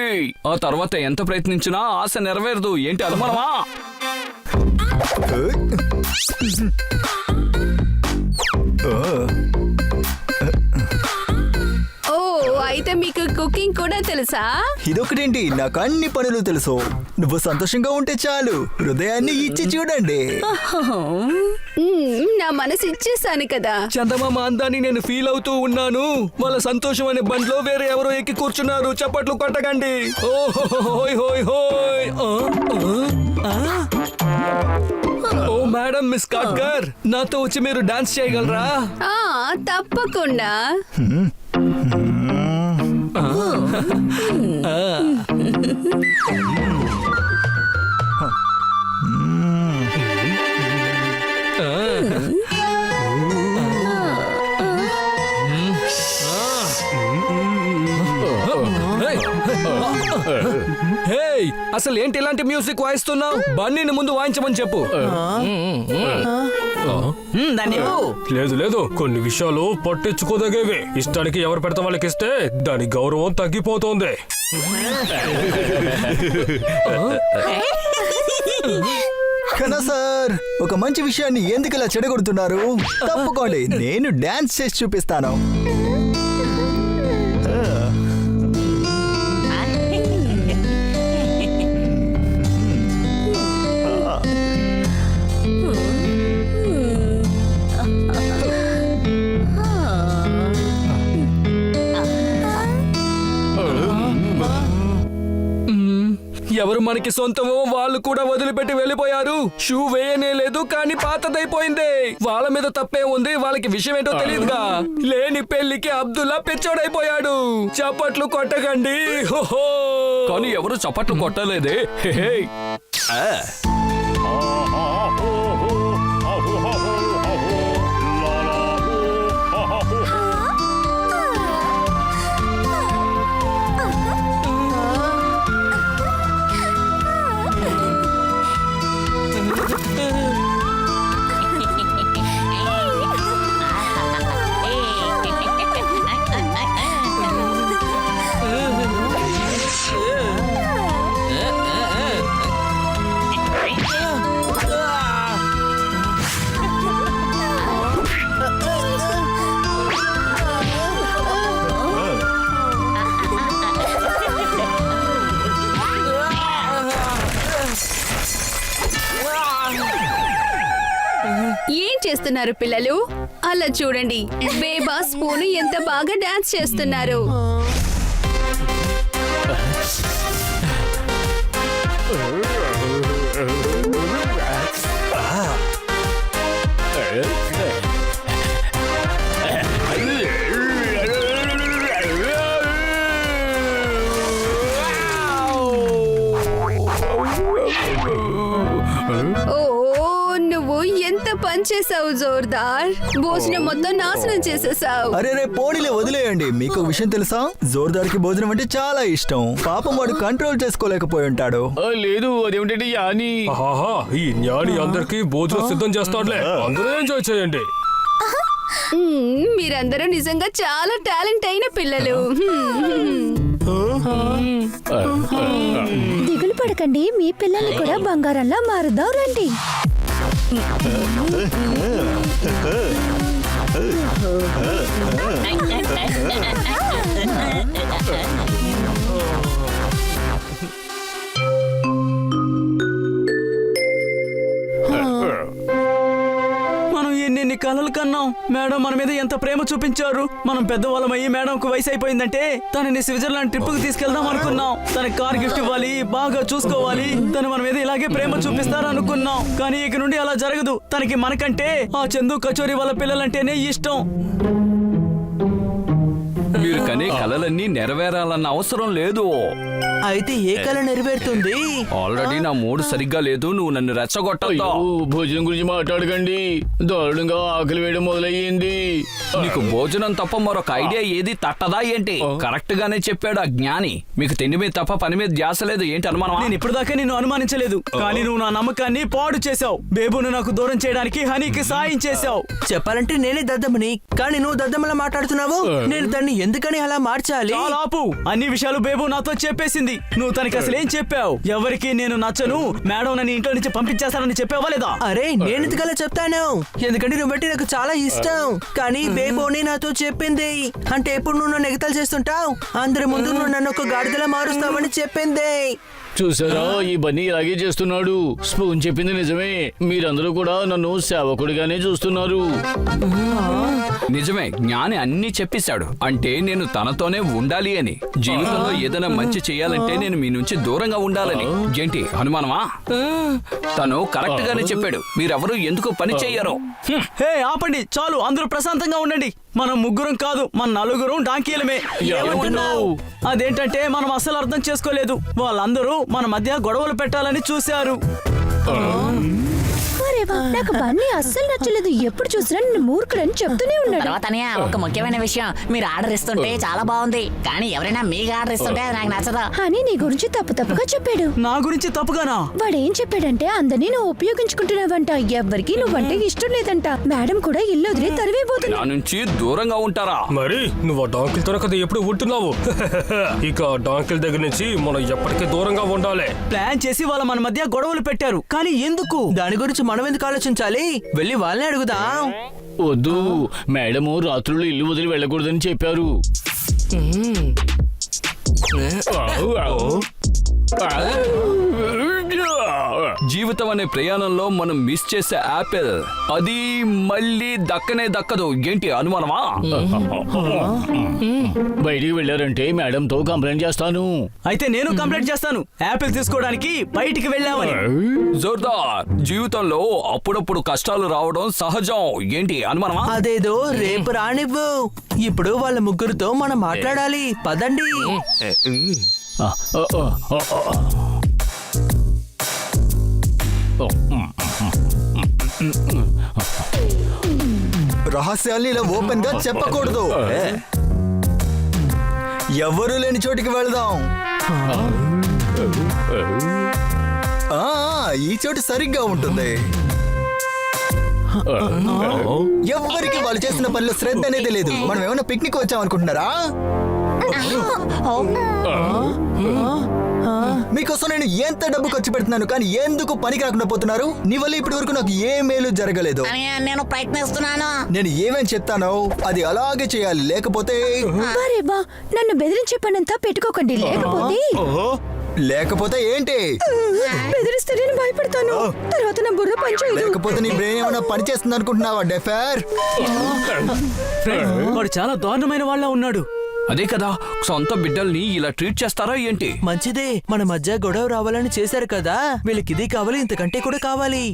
ఆ తర్వాత ఎంత ప్రయత్నించినా ఆశ నెరవేరదు. ఏంటి అనుమానమా? ఓ, అయితే మీకు కుకింగ్ కూడా తెలుసా? ఇదొకటేంటి, నాకు అన్ని పనులు తెలుసు. నువ్వు సంతోషంగా ఉంటే చాలు. హృదయాన్ని ఇచ్చి చూడండి. నా మనసు ఇచ్చేసాను కదా. చందమామ అందాన్ని నేను ఫీల్ అవుతూ ఉన్నాను. వాళ్ళ సంతోషం అనే బండ్లో వేరే ఎవరో ఎక్కి కూర్చున్నారు. చప్పట్లు కొట్టకండి. ఓహోయ్ హోయ్ హోయ్. ఓ మేడం, మిస్ కాట్కర్, నాతో వచ్చి మీరు డాన్స్ చేయగలరా? తప్పకుండా. అసలు ఏంటి ఇలాంటి మ్యూజిక్ వాయిస్తున్నావు? బన్నీని ముందు వాయించమని చెప్పు. దాన్ని లేదు లేదు, కొన్ని విషయాలు పట్టించుకోదగేవి. ఇష్టానికి ఎవరు పెడతాం వాళ్ళకి ఇస్తే దాని గౌరవం తగ్గిపోతుంది. కన్నా సార్, ఒక మంచి విషయాన్ని ఎందుకు ఇలా చెడగొడుతున్నారు? తప్పుకోండి, నేను డాన్స్ చేసి చూపిస్తాను. ఎవరు మనకి సొంతమో వాళ్ళు కూడా వదిలిపెట్టి వెళ్ళిపోయారు. షూ వేయనే లేదు, కానీ పాతదైపోయింది. వాళ్ళ మీద తప్పే ఉంది, వాళ్ళకి విషయం ఏంటో తెలియదుగా. లేని పెళ్లికి అబ్దుల్లా పిచ్చోడైపోయాడు. చప్పట్లు కొట్టకండి. హోహో. కానీ ఎవరు చప్పట్లు కొట్టలేదే. హే హే. ఏం చేస్తున్నారు పిల్లలు? అలా చూడండి, బేబా స్పూన్ ఎంత బాగా డాన్స్ చేస్తున్నారు. నువ్వు ఎంత పని చేసావు జోర్దార్. భోజనం మొత్తం నాశనం చేసేసావు. అరే రే, పోనీలే, వదిలేయండి. మీకు విషయం తెలుసా? జోర్దార్కి భోజనం అంటే చాలా ఇష్టం. పాపం వాడు కంట్రోల్ చేసుకోలేకపోయి ఉంటాడు. లేదు, అదేమిటంటే యాని. ఆహా, ఈ జ్ఞాని అందరికి భోజనం సిద్ధం చేస్తాడులే. అందరూ ఎంజాయ్ చేయండి. మీరందరూ నిజంగా చాలా టాలెంట్ అయిన పిల్లలు. దిగులు పడకండి, మీ పిల్లల్ని కూడా బంగారంలా మారుదాం రండి. మనం ఎన్ని కలలు కన్నాం. మేడం మన మీద ఎంత ప్రేమ చూపించారు. మనం పెద్దవాళ్ళమయ్యి మేడంకు వయసు అయిపోయిందంటే తనని స్విట్జర్లాండ్ ట్రిప్ కు తీసుకెళ్దాం అనుకున్నాం. తనకి కార్ గిఫ్ట్ ఇవ్వాలి, బాగా చూసుకోవాలి. తను మన మీద ఇలాగే ప్రేమ చూపిస్తారు అనుకున్నాం. కానీ ఇక నుండి అలా జరగదు. తనకి మనకంటే ఆ చందు కచోరి వాళ్ళ పిల్లలంటేనే ఇష్టం. మీరు కనే కలలన్నీ నెరవేరాలన్న అవసరం లేదు. అయితే ఏ కళ నెరవేరుతుంది? ఆల్రెడీ నా మూడు సరిగ్గా లేదు. నువ్వు నన్ను రెచ్చగొట్టద్దు. భోజనం గురించి మాట్లాడకండి. దారుణంగా ఆకలి వేయడం మొదలయ్యింది. నీకు భోజనం తప్ప మరొక ఐడియా ఏది తట్టదా ఏంటి? కరెక్ట్ గానే చెప్పాడు ఆ జ్ఞాని. మీకు తిండి మీద తప్ప పని మీద ధ్యాస లేదు ఏంటి? అనుమానం? నేను ఇప్పటిదాకా నిన్ను అనుమానించలేదు, కానీ నువ్వు నా నమ్మకాన్ని పాడు చేశావు. బేబును నాకు దూరం చేయడానికి హనీకి సాయం చేశావు. చెప్పాలంటే నేనే దద్దమ్మని, కానీ నువ్వు దద్దమ్మలా మాట్లాడుతున్నావు. నేను దాన్ని ఎందుకని అలా మార్చాలి? చాలా ఆపు. అన్ని విషయాలు బేబు నాతో చెప్పేసింది. నువ్వు తనకి అసలు ఏం చెప్పావు? ఎవరికి నేను నచ్చను, మేడం నన్ను ఇంట్లో నుంచి పంపించేస్తానని చెప్పావా లేదా? అరే, నేను ఎందుకలా చెప్తాను? ఎందుకంటే నువ్వంటే నాకు చాలా ఇష్టం. కానీ బేబోని నాతో చెప్పింది. అంటే ఎప్పుడు నువ్వు నన్ను ఎగతాలు చేస్తుంటావు, అందరి ముందు నువ్వు నన్ను ఒక గాడిదలా మారుస్తావని చెప్పింది. చూసారా, ఈ బన్నీ ఇలాగే చేస్తున్నాడు. స్పూన్ చెప్పింది నిజమే. మీరందరూ కూడా నన్ను సేవకుడిగానే చూస్తున్నారు. నిజమే, జ్ఞాని అన్ని చెప్పేశాడు. అంటే నేను తనతోనే ఉండాలి అని. జీవితంలో ఏదైనా మంచి చేయాలంటే నేను మీ నుంచి దూరంగా ఉండాలని. ఏంటి అనుమానమా? తను కరెక్ట్ గానే చెప్పాడు. మీరెవరూ ఎందుకు పని చెయ్యరు? హే, ఆపండి చాలు. అందరూ ప్రశాంతంగా ఉండండి. మనం ముగ్గురం కాదు, మన నలుగురం డాంకీలమే. అదేంటంటే మనం అసలు అర్థం చేసుకోలేదు. వాళ్ళందరూ మన మధ్య గొడవలు పెట్టాలని చూశారు. రేవా నాకు బన్నీ అస్సలు నచ్చలేదు. ఎప్పుడు చూసినా నిన్ను మూర్ఖుడని చెప్తూనే ఉన్నాడు. తర్వాత అన్నయ్య, ఒక ముఖ్యమైన విషయం, మీరు ఆర్డర్ ఇస్తుంటే చాలా బాగుంది, కానీ ఎవరైనా మీకు ఆర్డర్ ఇస్తుంటే అది నాకు నచ్చదు. అని నీ గురించి తప్పుగా చెప్పాడు. నా గురించి తప్పుగానా? వాడేం చెప్పాడంటే అందరినీ నువ్వు ఉపయోగించుకుంటున్నావంట, ఎవ్వరికి నువ్వంటే ఇష్టం లేదంట. మేడం కూడా ఇల్లు వదిలి తరివేపోతుంది. నా నుంచి దూరంగా ఉంటారా? మరి నువ్వు ఆ డాంకిల్తోనే కదా ఎప్పుడు ఉంటున్నావు. ఇక డాంకిల్ దగ్గర నుంచి మనం ఎప్పటికీ దూరంగా ఉండాలి. ప్లాన్ చేసి వాళ్ళ మన మధ్య గొడవలు పెట్టారు, కానీ ఎందుకు? దాని గురించి మనం ఎందుకు ఆలోచించాలి? వెళ్ళి వాళ్ళని అడుగుదాం. వద్దు, మేడము రాత్రులు ఇల్లు వదిలి వెళ్ళకూడదని చెప్పారు. జీవితం అనే ప్రయాణంలో మనం మిస్ చేసే యాపిల్ అది మళ్ళీ దక్కనే దక్కదు. ఏంటి అనుమానమా? బయటికి వెళ్ళారంటే మేడంతో కంప్లైంట్ చేస్తాను. అయితే నేను కంప్లైంట్ చేస్తాను, యాపిల్ తీసుకోవడానికి బయటికి వెళ్ళామని. జోర్దార్, జీవితంలో అప్పుడప్పుడు కష్టాలు రావడం సహజం. ఏంటి అనుమానమా? అదేదో రేపు రానివ్వు. ఇప్పుడు వాళ్ళ ముగ్గురితో మనం మాట్లాడాలి. పదండి. రహస్యాల్ని ఇలా ఓపెన్ గా చెప్పకూడదు. ఎవరు లేని చోటికి వెళదాం. ఈ చోటు సరిగ్గా ఉంటుంది. ఎవ్వరికి వాళ్ళు చేసిన పనిలో శ్రద్ధ అనేది లేదు. మనం ఏమైనా పిక్నిక్ వచ్చాం అనుకుంటున్నారా? మీకోసం నేను ఎంత డబ్బు ఖర్చు పెడుతున్నాను, కానీ ఎందుకు పనికి రాకుండా పోతున్నారు? నీ వల్ల ఇప్పటి వరకు నాకు ఏ మేలు జరగలేదు. నేను ప్రయత్నిస్తున్నాను. నేను ఏమేం చెప్తానో అది అలాగే చేయాలి, లేకపోతే రేవా నన్ను బెదిరించే పనంతా పెట్టుకోకండి. లేకపోతే ఏంటి? బెదిరిస్తే నేను భయపడతాను. తర్వాత నా బుర్ర పనిచేయదు. లేకపోతే నీ బ్రెయిన్ ఏమైనా పని చేస్తుంది అనుకుంటున్నావా డెఫర్? వాడు చాలా దారుణమైన వాళ్ళ ఉన్నాడు. అదే కదా, సొంత బిడ్డల్ని ఇలా ట్రీట్ చేస్తారా ఏంటి? మంచిదే, మన మధ్య గొడవ రావాలని చేశారు కదా, వీళ్ళకి ఇది కావాలి, ఇంతకంటే కూడా కావాలి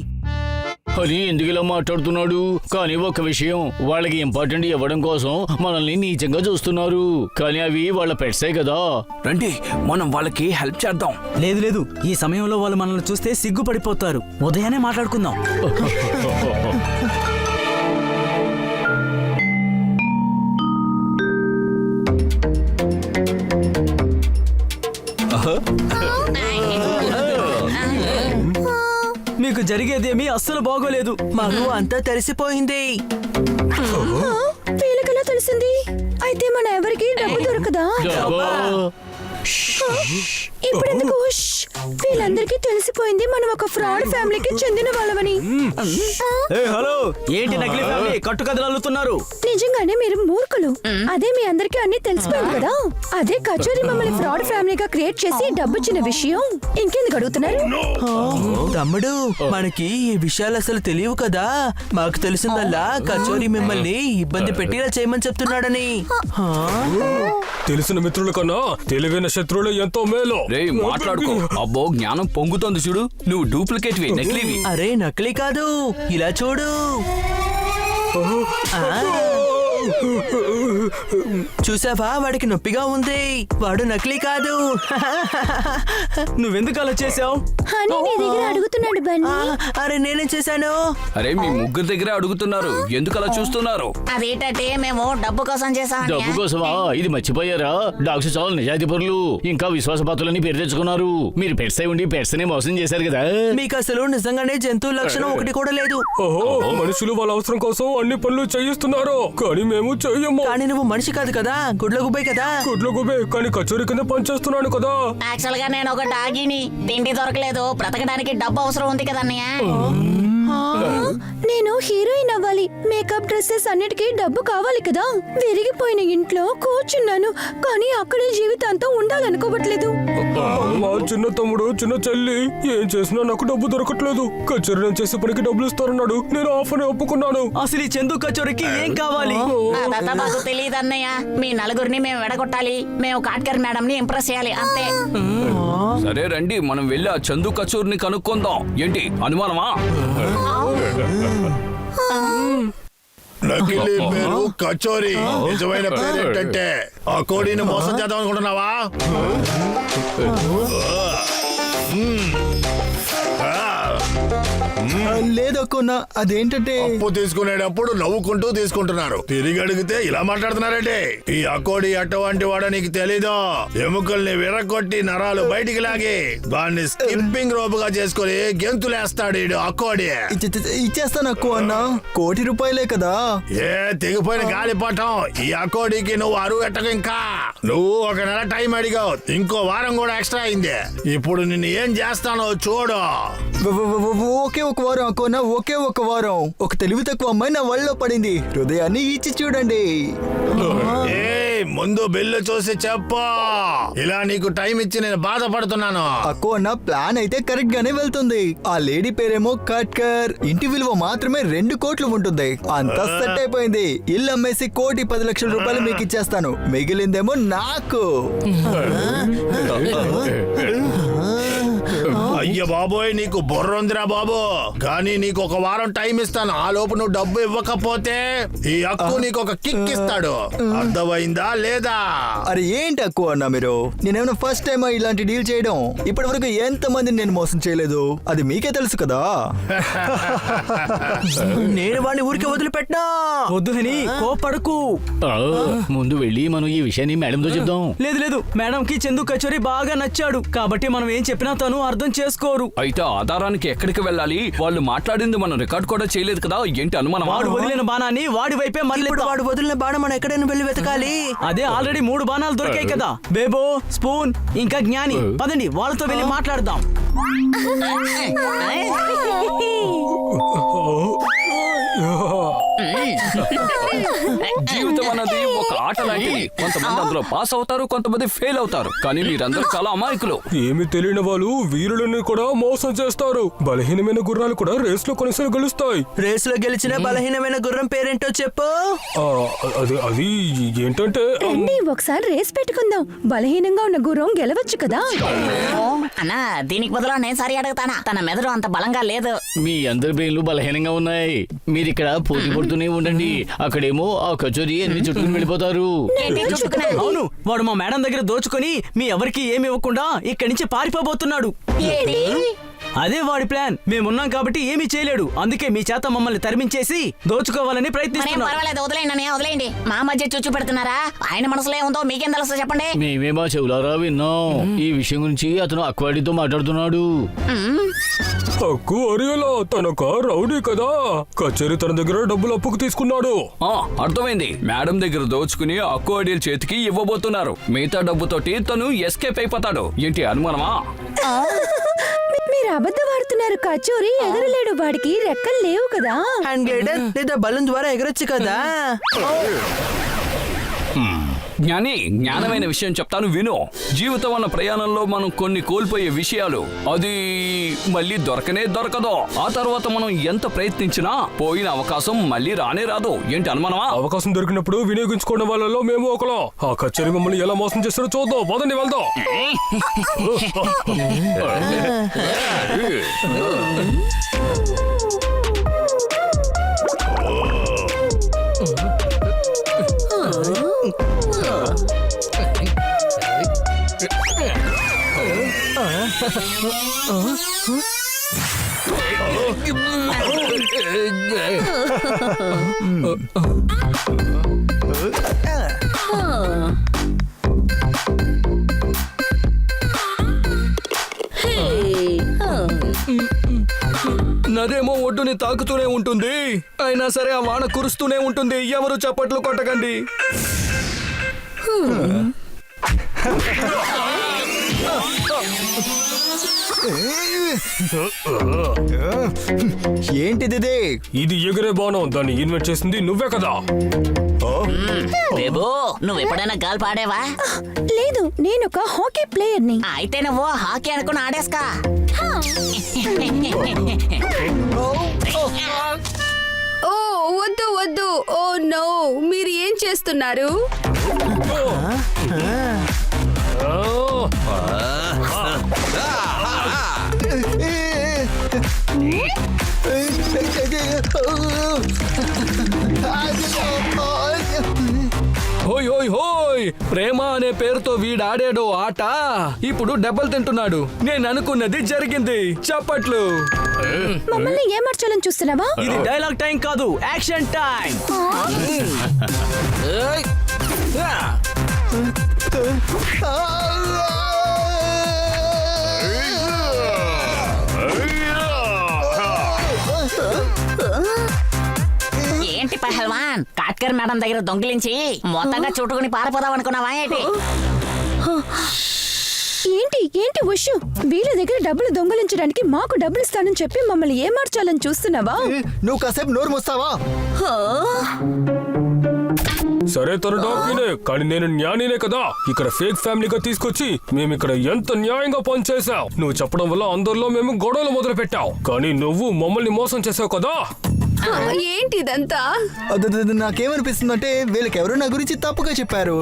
అని ఎందుకు ఇలా మాట్లాడుతున్నాడు? కానీ ఒక విషయం, వాళ్ళకి ఇంపార్టెంట్ ఇవ్వడం కోసం మనల్ని నీచంగా చూస్తున్నారు. కానీ అవి వాళ్ళ పెట్సే కదా. రండి, మనం వాళ్ళకి హెల్ప్ చేద్దాం. లేదు, ఈ సమయంలో వాళ్ళు మనల్ని చూస్తే సిగ్గుపడిపోతారు. ఉదయాన్నే మాట్లాడుకుందాం. మీకు జరిగేదేమీ అస్సలు బాగోలేదు. మాకు అంతా తెలిసిపోయింది. వీళ్ళకెలా తెలిసింది? అయితే మన ఎవరికి డబ్బు దొరకదా? ఇప్పుడెందుకు? వీళ్ళందరికీ తెలిసిపోయింది మనం ఒక ఫ్రాడ్ ఫ్యామిలీకి చెందిన వాళ్ళమని. హలో, ఏంటి నకిలీ ఫ్యామిలీ కట్టుకథలు అల్లుతున్నారు? నిజంగానే మీరు మూర్ఖులు. అదే మీ అందరికీ అన్ని తెలిసిపోయింది కదా. అదే కచోరీ మమ్మల్ని ఫ్రాడ్ ఫ్యామిలీగా క్రియేట్ చేసి డబ్బుచ్చిన విషయం ఇంకెందుకు అడుగుతున్నారు? తమ్ముడు, మనకి ఈ విషయాలు అసలు తెలియవు కదా. మాకు తెలిసిందల్లా కచోరీ మిమ్మల్ని ఇబ్బంది పెట్టి ఇలా చేయమని చెప్తున్నాడని. తెలిసిన మిత్రుల కన్నా తెలివైన శత్రువులు ఎంతో మేలు. రేయ్, మాట్లాడుకో. అబ్బో, జ్ఞానం పొంగుతోంది చూడు. నువ్వు డూప్లికేట్వి, నకిలీవి. అరే నకిలీ కాదు, ఇలా చూడు. చూసావా, వాడికి నొప్పిగా ఉంది. వాడు నకిలీ కాదు. నువ్వెందుకు అలా చేసావు? నీ దగ్గర అడుగుతున్నాడు బన్నీ. అరే నేనేం చేశాను? అరే, మీ ముగ్గురు దగ్గర అడుగుతున్నారు. ఎందుకు అలా చూస్తున్నారు? అదేంటంటే మేము డబ్బు కోసం చేసాం. డబ్బు కోసమా? ఇది మర్చిపోయారా? డాక్టర్ చాలా నిజాయితీ పరులు, ఇంకా విశ్వాసపాత్రులని పేరు తెచ్చుకున్నారు. మీరు పెట్స్ అయి ఉండి పెట్స్ ని మోసం చేశారు కదా. మీకు అసలు నిజంగానే జంతువు లక్షణం ఒకటి కూడా లేదు. మనుషులు వాళ్ళ అవసరం కోసం అన్ని పనులు చేయిస్తున్నారు, కానీ మేము చెయ్యము. కానీ నువ్వు మనిషి కాదు కదా, గుడ్ల గుబ్బే కదా. గుడ్ల గుబ్బే, కానీ కచోరీ కింద పనిచేస్తున్నాను కదా. యాక్చువల్ గా నేను ఒక డాగిని. తిండి దొరకలేదు, బ్రతకడానికి డబ్బు అవసరం ఉంది కదా అన్నయ్య. నేను హీరోయిన్ అవ్వాలి, మేకప్ డ్రెస్సెస్ అన్నిటికీ డబ్బు కావాలి కదా. విరిగిపోయిన ఇంట్లో కూర్చున్నాను, కానీ అక్కడే జీవితాంతం ఉండాలనుకోవట్లేదు. మా చిన్న తమ్ముడు, చిన్న చెల్లి ఏం చేసినా నాకు డబ్బు దొరకట్లేదు. కచోరీ చేసే పనికి డబ్బులు ఇస్తారన్నాడు, నేను ఆఫ్ అని ఒప్పుకున్నాను. అసలు ఈ చందు కచోరీకి ఏం కావాలి? అదంతా మాకు తెలియదు అన్నయ్య. మీ నలుగురిని మేము వెడగొట్టాలి, మేము కాట్కర్ మేడం ని ఇంప్రెస్ చేయాలి, అంతే. సరే రండి, మనం వెళ్ళి ఆ చందు కచోరిని కనుక్కుందాం. ఏంటి అనుమానమా? నకిలీ పేరు కచోరీ, నిజమైన పేరు ఏంటంటే ఆ కోడిని మోసం చేద్దాం అనుకుంటున్నావా? లేదు అక్కున్నా, అదేంటంటే అప్పు తీసుకునేటప్పుడు నవ్వుకుంటూ తీసుకుంటున్నారు, తిరిగి అడిగితే ఇలా మాట్లాడుతున్నారంటే. ఈ అకోడి అటువంటి వాడో నీకు తెలీదు. ఎముకల్ని విరగొట్టి నరాలు బయటికి లాగి దాన్ని స్కిప్పింగ్ రోప్ గా చేసుకుని గెంతులేస్తాడు ఈడు అకోడి. ఇచ్చేస్తాను అక్కు అన్న, ₹1,00,00,000 కదా. ఏ తెగిపోయిన గాలిపటం, ఈ అకోడికి నువ్వు అరువు ఎట్టకు. ఇంకా నువ్వు 1 నెల టైం అడిగావు, ఇంకో వారం కూడా ఎక్స్ట్రా అయింది. ఇప్పుడు నిన్ను ఏం చేస్తానో చూడు. ఒకే ఒక వారం అక్కున్నా, ఒకే ఒక వారం. ఒక తెలివి తక్కువ అమ్మాయి నా వల్ల పడింది. హృదయాన్ని ఇచ్చి చూడండి. ముందు బిల్లు చూసి చెప్పు. ఇలా నీకు టైం ఇచ్చి నేను బాధపడుతున్నాను. అక్కు అన్న, ప్లాన్ అయితే కరెక్ట్ గానే వెళ్తుంది. ఆ లేడీ పేరేమో కట్కర్. ఇంటి విలువ మాత్రమే 2 కోట్లు ఉంటుంది. అంతా సెట్ అయిపోయింది. ఇల్లు అమ్మేసి ₹1,10,00,000 మీకు ఇచ్చేస్తాను. మిగిలిందేమో నాకు. అయ్య బాబోయ్, నీకు బుర్రుందిరా బాబు. కానీ నీకు 1 వారం టైం ఇస్తాను. ఆ లోపు నువ్వు డబ్బు ఇవ్వకపోతే ఈ అక్కు నీకు ఒక కిక్ ఇస్తాడు. అర్థమైందా లేదా? అరే ఏంటి అక్కు అన్న మీరు? నేనేమైనా ఫస్ట్ టైం ఇలాంటి డీల్ చేయడం? ఇప్పటి వరకు ఎంత మందిని నేను మోసం చేయలేదు, అది మీకే తెలుసు కదా. నేను వాడిని ఊరికే వదిలిపెట్టినా. వద్దు హనీ, కోపడకు. ముందు వెళ్ళి మనం ఈ విషయాన్ని మేడంతో చెప్దాం. లేదు లేదు, మేడం కి చందు కచోరీ బాగా నచ్చాడు కాబట్టి మనం ఏం చెప్పినా తను అర్థం చేసుకోరు. అయితే ఆధారానికి ఎక్కడికి వెళ్ళాలి? వాళ్ళు మాట్లాడింది మనం రికార్డ్ కూడా చేయలేదు కదా, ఏంటి అనుమానం? వాడు వదిలిన బాణాన్ని వాడి వైపే మళ్ళీ ఇప్పుడు వాడు వదిలిన బాణం మనం ఎక్కడైనా వెళ్ళి వెతకాలి. అదే ఆల్రెడీ 3 బాణాలు దొరికాయి కదా. బేబో, స్పూన్, ఇంకా జ్ఞాని. పదండి వాళ్ళతో వెళ్ళి మాట్లాడదాం. జీవితం అన్నది ఒక ఆట లాంటిది. కొంతమంది అందులో పాస్ అవుతారు, కొంతమంది ఫెయిల్ అవుతారు. కానీ మీరందరూ చాలా అమాయకులు. ఏమి తెలియని వాళ్ళు వీరులని కూడా మోసం చేస్తారు. బలహీనమైన గుర్రాలు కూడా రేస్ లో కొన్నిసార్లు గెలుస్తాయి. రేసులో గెలిచిన బలహీనమైన గుర్రం పేరేంటో చెప్పు. అది ఏంటంటే రండి ఒకసారి రేస్ పెట్టుకుందాం. బలహీనంగా ఉన్న గుర్రం గెలవచ్చు కదా. అన్నా, దీనికి బదులు నేను సరి అడుగుతానా? తన మెదడు అంత బలంగా లేదు. మీ అందరి బ్రెయిన్లు బలహీనంగా ఉన్నాయి. మీరు ఇక్కడ పోటీ పడుతూనే ఉండండి. అక్కడేమో ఆ కచోరీ అన్ని చుట్టుకుని వెళ్ళిపోతారు. అవును, వాడు మా మేడం దగ్గర దోచుకొని మీ ఎవరికి ఏమి ఇవ్వకుండా ఇక్కడి నుంచి పారిపోబోతున్నాడు. అదే వాడి ప్లాన్. మేమున్నాం కాబట్టి ఏమీ చేయలేడు. అందుకే మీ చేత మమ్మల్ని తరిమించేసి దోచుకోవాలని ప్రయత్నిస్తున్నాడు. పర్వాలేదు, వదిలేండి వదిలేండి. మా మధ్య చూచు పెడుతున్నారా? ఆయన మనసులో ఏముందో మీకేం తెలుసు చెప్పండి. మేమేమా చెవులారా విన్నాం. ఈ విషయం గురించి అతను అక్వాడితో మాట్లాడుతున్నాడు. అక్కు అరియలా తనక రౌడీ కదా. కచేరీ తన దగ్గర డబ్బులు అప్పుకు తీసుకున్నాడు. అర్థమైంది. మేడం దగ్గర దోచుకుని అక్కు అడియల్ చేతికి ఇవ్వబోతున్నారు. మిగతా డబ్బుతోటి తను ఎస్కేప్ అయిపోతాడు. ఏంటి అనుమానమా? మీరు అబద్ధం ఆడుతున్నారు. కచోరీ ఎగరలేడు, వాడికి రెక్కలు లేవు కదా. హ్యాండ్ గ్లైడర్ లేదా బలూన్ ద్వారా ఎగరొచ్చు కదా. జ్ఞాని, జ్ఞానమైన విషయం చెప్తాను విను. జీవితం అన్న ప్రయాణంలో మనం కొన్ని కోల్పోయే విషయాలు అది మళ్ళీ దొరకనే దొరకదు. ఆ తర్వాత మనం ఎంత ప్రయత్నించినా పోయిన అవకాశం మళ్ళీ రానే రాదు. ఏంటి అనుమానమా? అవకాశం దొరికినప్పుడు వినియోగించుకోవడం వాళ్ళలో మేము ఒకలో. ఆ కచేరీ మమ్మల్ని ఎలా మోసం చేస్తారో చూద్దాం. పదండి వెళ్దాం. నదేమో ఒడ్డుని తాకుతూనే ఉంటుంది. అయినా సరే ఆ వాన కురుస్తూనే ఉంటుంది. ఎవరు చప్పట్లు కొట్టకండి. ఏంటిది? ఇది ఎగిరే బాణం. దాన్ని ఇన్వెంట్ చేసింది నువ్వే కదా. బేబో, నువ్వు ఎప్పుడైనా గాల్ పాడేవా? లేదు, నేను ఒక హాకీ ప్లేయర్ ని. అయితే నువ్వు హాకీ అనుకుని ఆడేస్కా. ఓ వద్దు వద్దు. ఓ నో, మీరు ఏం చేస్తున్నారు? హోయ్ హోయ్ హోయ్, ప్రేమ అనే పేరుతో వీడాడాడో ఆట ఇప్పుడు దెబ్బలు తింటున్నాడు. నేను అనుకున్నది జరిగింది. చప్పట్లు. మమ్మల్ని ఏమార్చాలని చూస్తున్నావా? ఇది డైలాగ్ టైం కాదు, యాక్షన్ టైం. ఏంటి పహల్వాన్, కాట్కర్ మేడం దగ్గర దొంగిలించి మొత్తంగా చుట్టుకుని పారిపోదాం అనుకున్నావా ఏంటి? ఏంటి ఏంటి ఉషు, వీళ్ళ దగ్గర డబ్బులు దొంగలించడానికి మాకు డబ్బులు ఇస్తానని చెప్పి మమ్మల్ని ఏమార్చాలని చూస్తున్నావా? నువ్వు కాసేపు నోరు మూస్తావా? సరే తను డాక్టర్నే, కానీ నేను న్యాయనే కదా. ఇక్కడ ఫేక్ ఫ్యామిలీగా తీసుకొచ్చి మేము ఇక్కడ ఎంత న్యాయంగా పనిచేసావు. నువ్వు చెప్పడం వల్ల అందరిలో మేము గొడవలు మొదలు పెట్టావు, కానీ నువ్వు మమ్మల్ని మోసం చేసావు కదా. ఏంటి ఇదంతా? నాకేమనిపిస్తుందంటే వీళ్ళకి ఎవరు నా గురించి తప్పుగా చెప్పారు.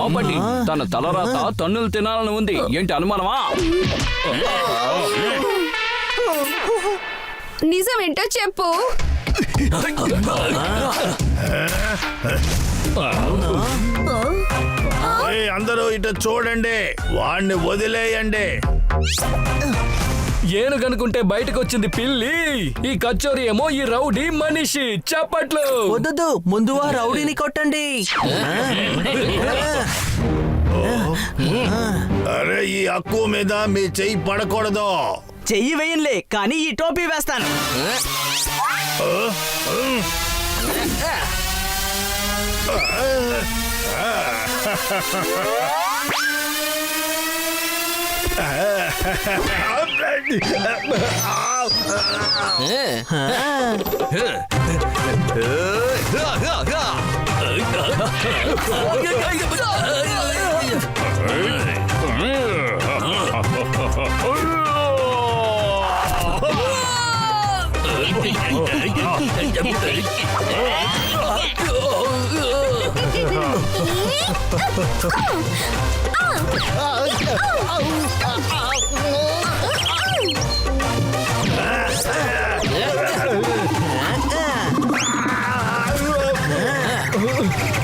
ఆపండి. తన తలరాత తన్నులు తినాలని ఉంది. ఏంటి అనుమానమా? నిజమేంటో చెప్పు. అందరూ ఇటు చూడండి, వాణ్ణి వదిలేయండి. ఏనుగనుకుంటే బయటకు వచ్చింది పిల్లి. ఈ కచోరి ఏమో ఈ రౌడీ మనిషి. చప్పట్లు. వద్దు, ముందు ఆ రౌడీని కొట్టండి. అరే, ఈ అక్కు మీద మీ చెయ్యి పడకూడదు. చెయ్యి వేయనులే, కానీ ఈ టోపీ వేస్తాను.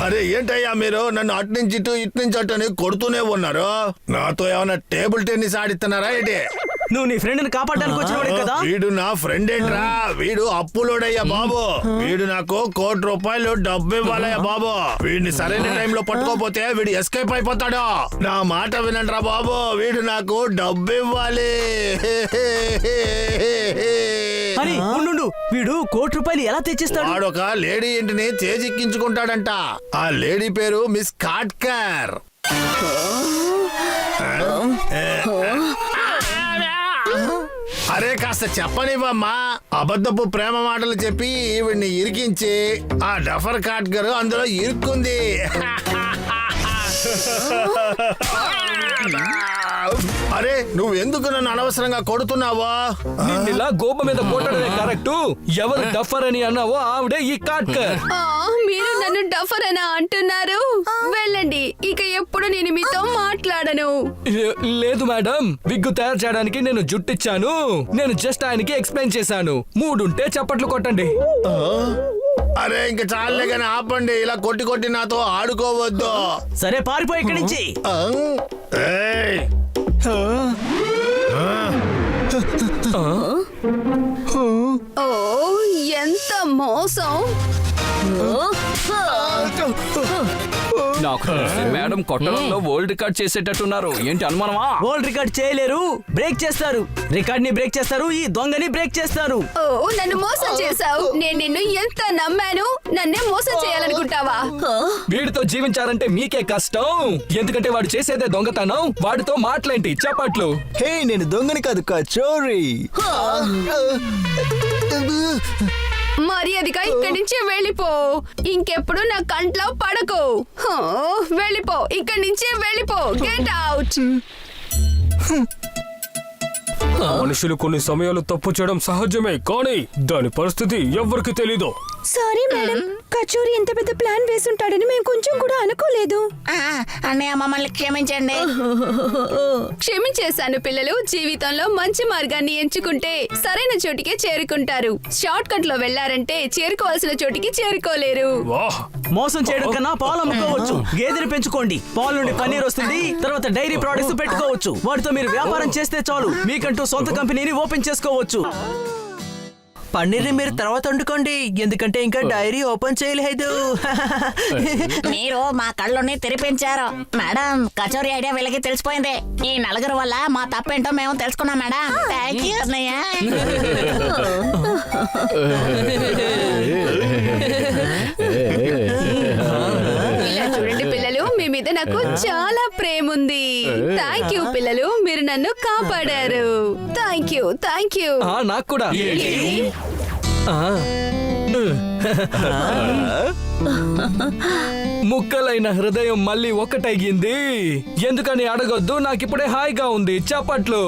అరే ఏంటయ్యా మీరు నన్ను అటు నుంచి ఇటు అటు అని కొడుతూనే ఉన్నారు. నాతో ఏమైనా టేబుల్ టెన్నిస్ ఆడిస్తున్నారా ఏంటి? నువ్వు నీ ఫ్రెండ్ని కాపాడడానికి వచ్చినవాడే కదా. వీడు నా ఫ్రెండ్ ఏంట్రా? వీడు అప్పులోడయ్యా బాబు. వీడు నాకు ₹1 కోటి డబ్బు ఇవ్వాలయ్యా బాబు. వీడిని సరైన టైంలో పట్టుకోపోతే వీడు ఎస్కేప్ అయిపోతాడు. నా మాట వినండిరా బాబు, వీడు నాకు డబ్బు ఇవ్వాలి. అని ఉండు, వీడు ₹1 ఎలా తెచ్చిస్తాడు? వాడొక లేడీ ఇంటిని చేజిక్కించుకుంటాడంట. ఆ లేడీ పేరు మిస్ కాట్కర్. అరే కాస్త చెప్పనివ్వమ్మా. అబద్ధపు ప్రేమ మాటలు చెప్పి ఈవిడ్ని ఇరికించి ఆ డఫర్ కాట్కర్ అందులో ఇరుక్కుంది. అరే నువ్వు ఎందుకు నన్ను అనవసరంగా కొడుతున్నావా? నిన్నిలా గోప మీద కొట్టడమే కరెక్ట్. ఎవరు డఫర్ అని అన్నావో ఆవిడే ఈ కాట్కర్. మీరు నన్ను డఫర్ అని అంటున్నారు. వెళ్ళండి, ఇక ఎప్పుడు నేను మీతో మాట్లాడను. లేదు మేడం, విగ్గు తయారు చేయడానికి నేను జుట్టిచ్చాను. నేను జస్ట్ ఆయనకి ఎక్స్ప్లెయిన్ చేశాను. మూడుంటే చప్పట్లు కొట్టండి. అరే ఇంక చాలే గాని ఆపండి. ఇలా కొట్టి కొట్టి నాతో ఆడుకోవద్దు. సరే పారిపోయి ఇక్కడి నుంచి. ఏయ్! ఓ ఎంత మోసం. నాకు తెలిసి మేడం కొట్టడంలో వరల్డ్ రికార్డ్ చేసేటట్టున్నారు. ఏంటి అనుమానమా? వరల్డ్ రికార్డ్ చేయలేరు, బ్రేక్ చేస్తారు. రికార్డ్ ని బ్రేక్ చేస్తారు, ఈ దొంగని బ్రేక్ చేస్తారు. ఓ నన్ను మోసం చేసావు. నేను నిన్ను ఎంత నమ్మాను. నన్నే మోసం చేయాలనుకుంటావా? వీడితో జీవించాలంటే మీకే కష్టం. ఎందుకంటే వాడు చేసేదే దొంగతనం. వాడితో మాట్లాంటి చప్పట్లు. హే, నేను దొంగని కాదు, కచోరి. మర్యాదగా ఇక్కడి నుంచి వెళ్ళిపో. ఇంకెప్పుడు నా కంట్లో పడకు. వెళ్ళిపో, ఇక్కడి నుంచి వెళ్ళిపో. Get out. మనుషులు కొన్ని సమయాలు తప్పు చేయడం సహజమే, కానీ దాని పరిస్థితి ఎవ్వరికి తెలీదు. సారీ మేడం, కచోరీ ఎంత పెద్ద ప్లాన్ వేసుంటాడని మేము కొంచెం కూడా అనుకోలేదు. అన్నయ్య మమ్మల్ని క్షమించండి. క్షమించేశాను పిల్లలు. జీవితంలో మంచి మార్గాన్ని ఎంచుకుంటే సరైన చోటికే చేరుకుంటారు. షార్ట్ కట్ లో వెళ్లారంటే చేరుకోవాల్సిన చోటికి చేరుకోలేరు. వాహ్, మోసం చేయడం కన్నా పాలు అమ్ముకోవచ్చు. గేదెని పెంచుకోండి, పాలు నుండి పన్నీర్ వస్తుంది. తర్వాత డైరీ ప్రొడక్ట్స్ పెట్టుకోవచ్చు. వాటితో మీరు వ్యాపారం చేస్తే చాలు, మీకంటూ సొంత కంపెనీని ఓపెన్ చేసుకోవచ్చు. పన్నీర్ని మీరు తర్వాత వండుకోండి, ఎందుకంటే ఇంకా డైరీ ఓపెన్ చేయలేదు. మీరు మా కళ్ళుని తెరిపించారు మేడం. కచోరీ ఐడియా వీళ్ళకి తెలిసిపోయింది. ఈ నలుగురు వల్ల మా తప్పేంటో మేము తెలుసుకున్నాం మేడం. థ్యాంక్ యూ అన్నయ్య. ఇలా చూడండి పిల్లలు, మీ మీద నాకు చాలా ప్రేమ ఉంది. థ్యాంక్ యూ పిల్లలు, మీరు నన్ను కాపాడారు. Thank you, thank you. నాకు కూడా. ముక్కలైన హృదయం మళ్ళీ ఒక్కటయ్యింది. ఎందుకని అడగొద్దు, నాకిప్పుడే హాయిగా ఉంది. చప్పట్లు.